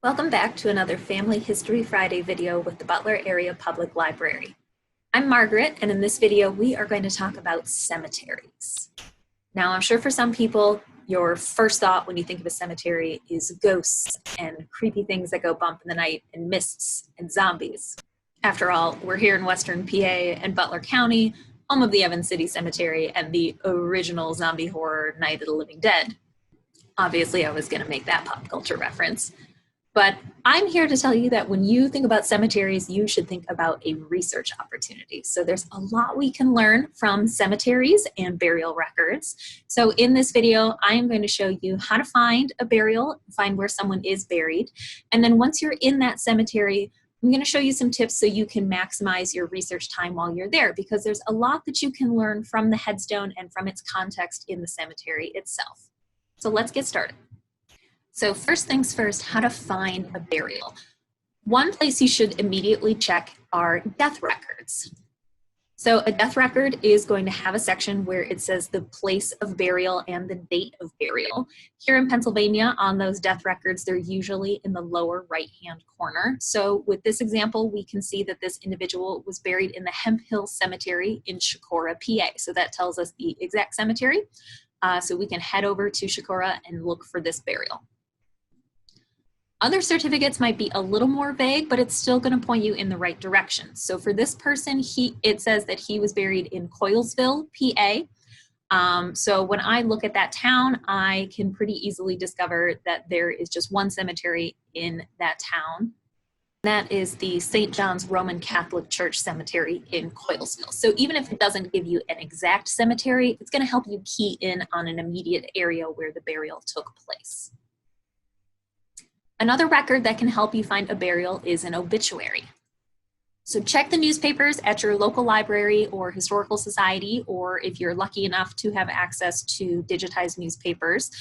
Welcome back to another Family History Friday video with the Butler Area Public Library. I'm Margaret, and in this video we are going to talk about cemeteries. Now, I'm sure for some people, your first thought when you think of a cemetery is ghosts and creepy things that go bump in the night and mists and zombies. After all, we're here in Western PA and Butler County, home of the Evans City Cemetery and the original zombie horror Night of the Living Dead. Obviously, I was going to make that pop culture reference. But I'm here to tell you that when you think about cemeteries, you should think about a research opportunity. So there's a lot we can learn from cemeteries and burial records. So in this video, I am going to show you how to find a burial, find where someone is buried. And then once you're in that cemetery, I'm going to show you some tips so you can maximize your research time while you're there, because there's a lot that you can learn from the headstone and from its context in the cemetery itself. So let's get started. So first things first, how to find a burial. One place you should immediately check are death records. So a death record is going to have a section where it says the place of burial and the date of burial. Here in Pennsylvania, on those death records, they're usually in the lower right-hand corner. So with this example, we can see that this individual was buried in the Hemp Hill Cemetery in Shakora, PA. So that tells us the exact cemetery. So we can head over to Shakora and look for this burial. Other certificates might be a little more vague, but it's still going to point you in the right direction. So for this person, it says that he was buried in Coylesville, PA. So when I look at that town, I can pretty easily discover that there is just one cemetery in that town. That is the St. John's Roman Catholic Church Cemetery in Coylesville. So even if it doesn't give you an exact cemetery, it's going to help you key in on an immediate area where the burial took place. Another record that can help you find a burial is an obituary. So check the newspapers at your local library or historical society, or if you're lucky enough to have access to digitized newspapers.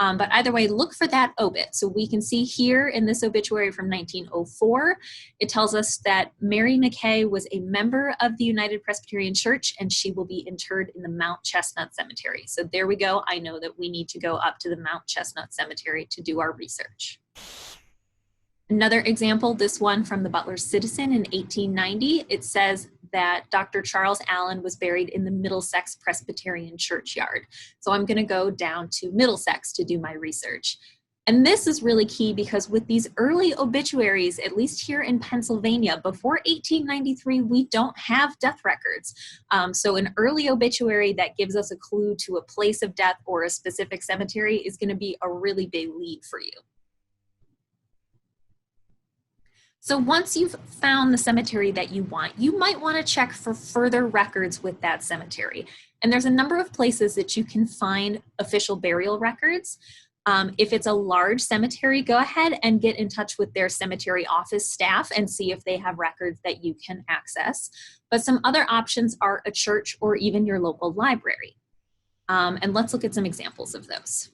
But either way, look for that obit. So we can see here in this obituary from 1904, it tells us that Mary McKay was a member of the United Presbyterian Church, and she will be interred in the Mount Chestnut Cemetery. So there we go. I know that we need to go up to the Mount Chestnut Cemetery to do our research. Another example, this one from the Butler Citizen in 1890, it says that Dr. Charles Allen was buried in the Middlesex Presbyterian Churchyard. So I'm going to go down to Middlesex to do my research. And this is really key because with these early obituaries, at least here in Pennsylvania, before 1893, we don't have death records. So an early obituary that gives us a clue to a place of death or a specific cemetery is going to be a really big lead for you. So once you've found the cemetery that you want, you might want to check for further records with that cemetery. And there's a number of places that you can find official burial records. If it's a large cemetery, go ahead and get in touch with their cemetery office staff and see if they have records that you can access. But some other options are a church or even your local library. And let's look at some examples of those.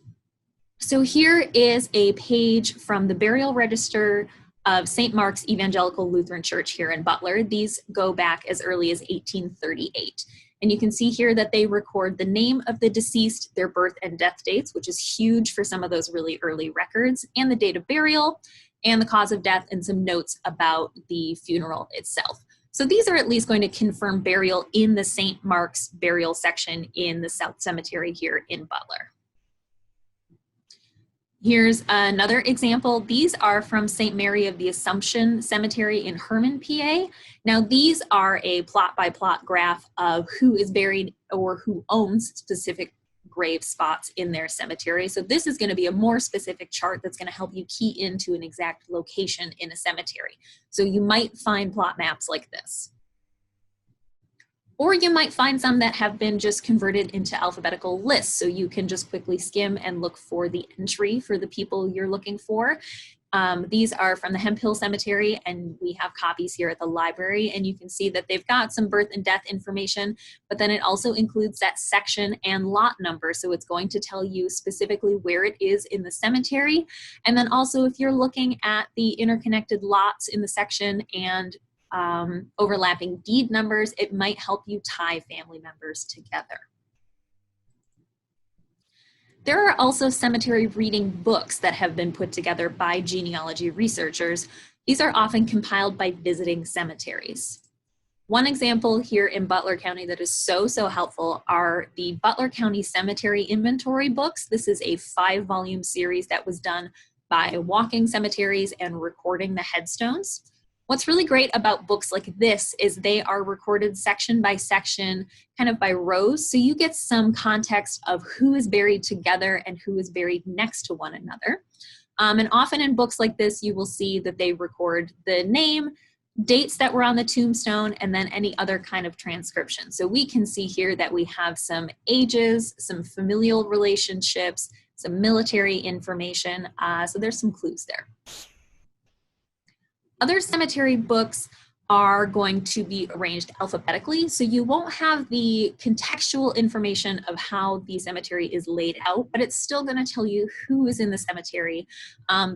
So here is a page from the burial register of St. Mark's Evangelical Lutheran Church here in Butler. These go back as early as 1838. And you can see here that they record the name of the deceased, their birth and death dates, which is huge for some of those really early records, and the date of burial, and the cause of death, and some notes about the funeral itself. So these are at least going to confirm burial in the St. Mark's burial section in the South Cemetery here in Butler. Here's another example. These are from St. Mary of the Assumption Cemetery in Herman, PA. Now these are a plot-by-plot graph of who is buried or who owns specific grave spots in their cemetery. So this is going to be a more specific chart that's going to help you key into an exact location in a cemetery. So you might find plot maps like this. Or you might find some that have been just converted into alphabetical lists. So you can just quickly skim and look for the entry for the people you're looking for. These are from the Hemp Hill Cemetery, and we have copies here at the library. And you can see that they've got some birth and death information, but then it also includes that section and lot number. So it's going to tell you specifically where it is in the cemetery. And then also if you're looking at the interconnected lots in the section and overlapping deed numbers, it might help you tie family members together. There are also cemetery reading books that have been put together by genealogy researchers. These are often compiled by visiting cemeteries. One example here in Butler County that is so helpful are the Butler County Cemetery Inventory books. This is a 5-volume series that was done by walking cemeteries and recording the headstones. What's really great about books like this is they are recorded section by section, kind of by rows, so you get some context of who is buried together and who is buried next to one another. And often in books like this, you will see that they record the name, dates that were on the tombstone, and then any other kind of transcription. So we can see here that we have some ages, some familial relationships, some military information, so there's some clues there. Other cemetery books are going to be arranged alphabetically, so you won't have the contextual information of how the cemetery is laid out, but it's still going to tell you who is in the cemetery.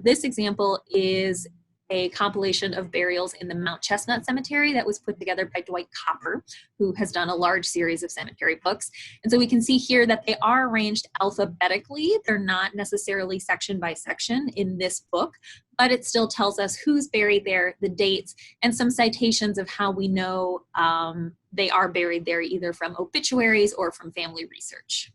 This example is a compilation of burials in the Mount Chestnut Cemetery that was put together by Dwight Copper, who has done a large series of cemetery books. And so we can see here that they are arranged alphabetically. They're not necessarily section by section in this book, but it still tells us who's buried there, the dates, and some citations of how we know they are buried there, either from obituaries or from family research.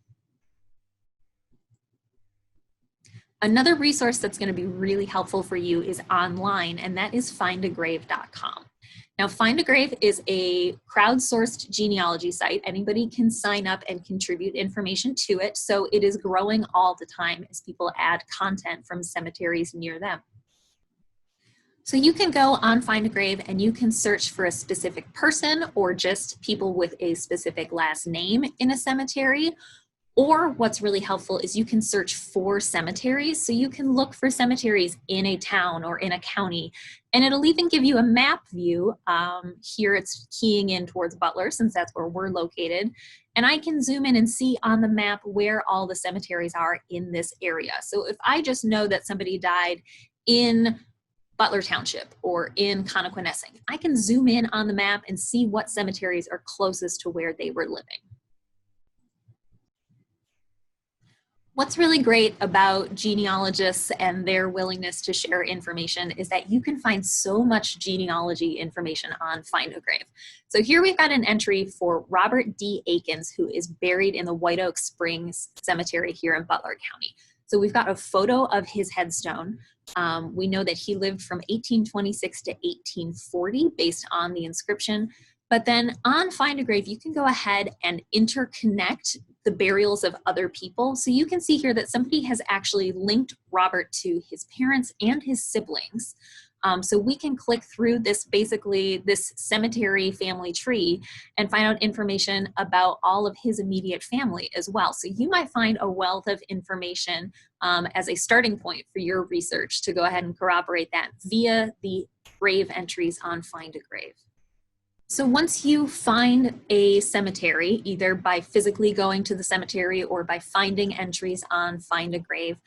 Another resource that's going to be really helpful for you is online, and that is findagrave.com. Now, Find a Grave is a crowdsourced genealogy site. Anybody can sign up and contribute information to it, so it is growing all the time as people add content from cemeteries near them. So you can go on Find a Grave and you can search for a specific person or just people with a specific last name in a cemetery. Or what's really helpful is you can search for cemeteries. So you can look for cemeteries in a town or in a county, and it'll even give you a map view. Here it's keying in towards Butler since that's where we're located. And I can zoom in and see on the map where all the cemeteries are in this area. So if I just know that somebody died in Butler Township or in Connequenessing, I can zoom in on the map and see what cemeteries are closest to where they were living. What's really great about genealogists and their willingness to share information is that you can find so much genealogy information on Find a Grave. So here we've got an entry for Robert D. Akins, who is buried in the White Oak Springs Cemetery here in Butler County. So we've got a photo of his headstone. We know that he lived from 1826 to 1840 based on the inscription. But then on Find a Grave, you can go ahead and interconnect the burials of other people. So you can see here that somebody has actually linked Robert to his parents and his siblings. So we can click through this cemetery family tree and find out information about all of his immediate family as well. So you might find a wealth of information as a starting point for your research to go ahead and corroborate that via the grave entries on Find a Grave. So once you find a cemetery, either by physically going to the cemetery or by finding entries on Find a Grave,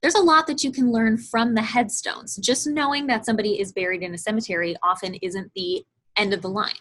there's a lot that you can learn from the headstones. Just knowing that somebody is buried in a cemetery often isn't the end of the line.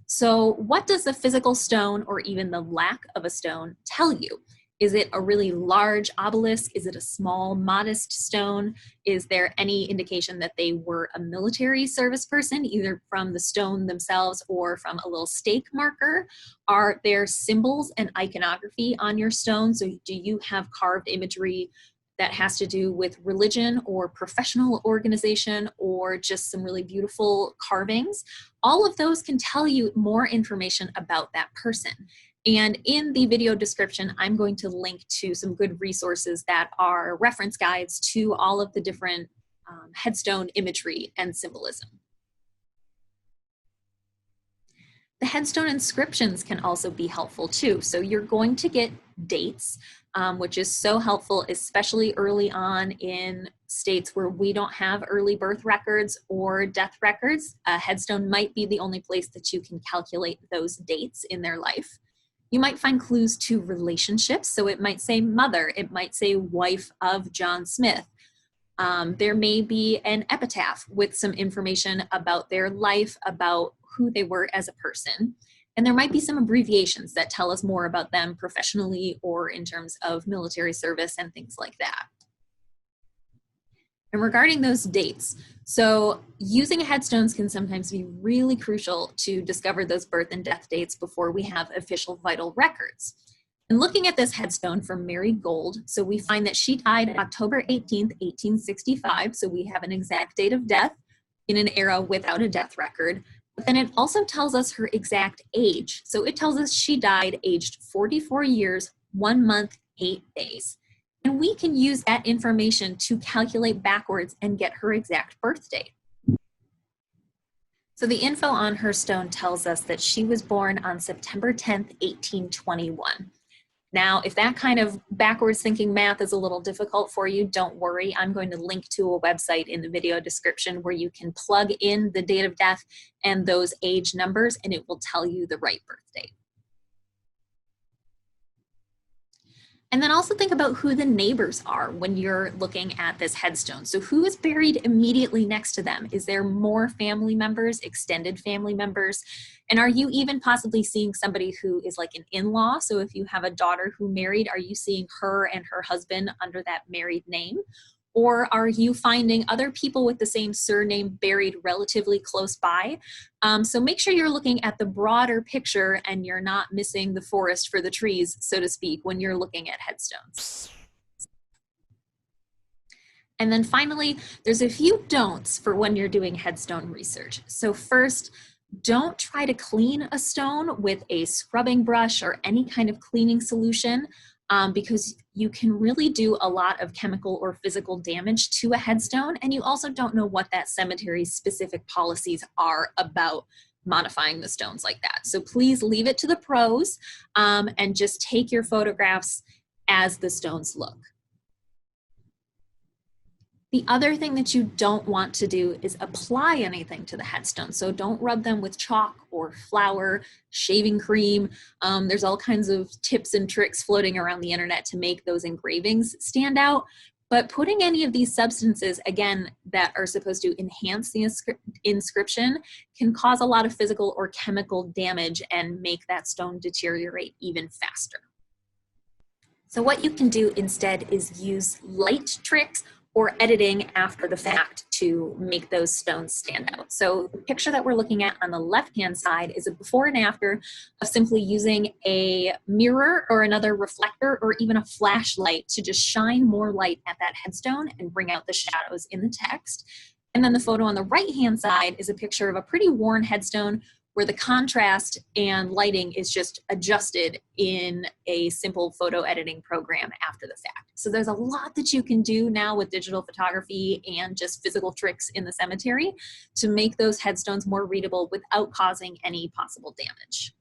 So what does the physical stone or even the lack of a stone tell you? Is it a really large obelisk? Is it a small, modest stone? Is there any indication that they were a military service person, either from the stone themselves or from a little stake marker? Are there symbols and iconography on your stone? So do you have carved imagery that has to do with religion or professional organization or just some really beautiful carvings? All of those can tell you more information about that person. And in the video description, I'm going to link to some good resources that are reference guides to all of the different headstone imagery and symbolism. The headstone inscriptions can also be helpful too. So you're going to get dates, which is so helpful, especially early on in states where we don't have early birth records or death records. A headstone might be the only place that you can calculate those dates in their life. You might find clues to relationships. So it might say mother, it might say wife of John Smith. There may be an epitaph with some information about their life, about who they were as a person. And there might be some abbreviations that tell us more about them professionally or in terms of military service and things like that. And regarding those dates, so using headstones can sometimes be really crucial to discover those birth and death dates before we have official vital records. And looking at this headstone from Mary Gold, so we find that she died October 18th, 1865, so we have an exact date of death in an era without a death record. But then it also tells us her exact age. So it tells us she died aged 44 years, 1 month, 8 days. And we can use that information to calculate backwards and get her exact birth date. So the info on her stone tells us that she was born on September 10th, 1821. Now, if that kind of backwards thinking math is a little difficult for you, don't worry. I'm going to link to a website in the video description where you can plug in the date of death and those age numbers, and it will tell you the right birth date. And then also think about who the neighbors are when you're looking at this headstone. So who is buried immediately next to them? Is there more family members, extended family members? And are you even possibly seeing somebody who is like an in-law? So if you have a daughter who married, are you seeing her and her husband under that married name? Or are you finding other people with the same surname buried relatively close by? So make sure you're looking at the broader picture and you're not missing the forest for the trees, so to speak, when you're looking at headstones. And then finally, there's a few don'ts for when you're doing headstone research. So first, don't try to clean a stone with a scrubbing brush or any kind of cleaning solution. Because you can really do a lot of chemical or physical damage to a headstone, and you also don't know what that cemetery's specific policies are about modifying the stones like that. So please leave it to the pros and just take your photographs as the stones look. The other thing that you don't want to do is apply anything to the headstone. So don't rub them with chalk or flour, shaving cream. There's all kinds of tips and tricks floating around the internet to make those engravings stand out. But putting any of these substances, again, that are supposed to enhance the inscription can cause a lot of physical or chemical damage and make that stone deteriorate even faster. So what you can do instead is use light tricks or editing after the fact to make those stones stand out. So the picture that we're looking at on the left-hand side is a before and after of simply using a mirror or another reflector or even a flashlight to just shine more light at that headstone and bring out the shadows in the text. And then the photo on the right-hand side is a picture of a pretty worn headstone where the contrast and lighting is just adjusted in a simple photo editing program after the fact. So there's a lot that you can do now with digital photography and just physical tricks in the cemetery to make those headstones more readable without causing any possible damage.